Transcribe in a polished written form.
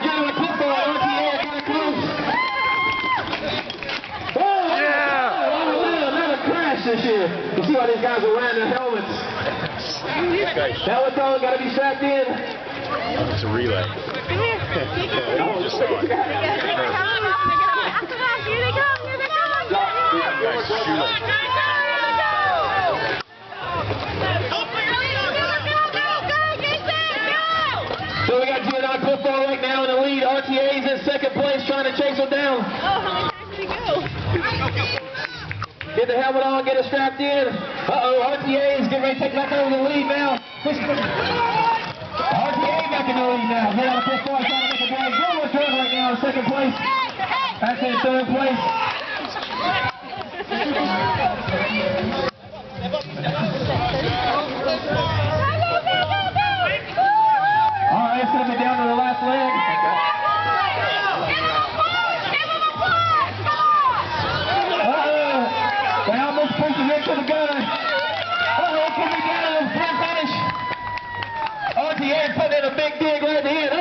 gentlemen, football, RTA kind of close. Oh, yeah! Another crash this year. You see why these guys are wearing their helmets. Helmets on, got to be strapped in. It's a relay. So we got GNI football right now in the lead. RTA's in second place trying to chase them down. Get the helmet on, get it strapped in. Uh-oh, RTA is getting ready to take back over the lead now. RTA back in the lead now. GNI football trying to make a big good return right now in second place. Actually in third place. Alright, it's going to be down to the last leg. They almost pushed it into the gunner. It could be down to the front finish. RTA putting in a big dig right at the end.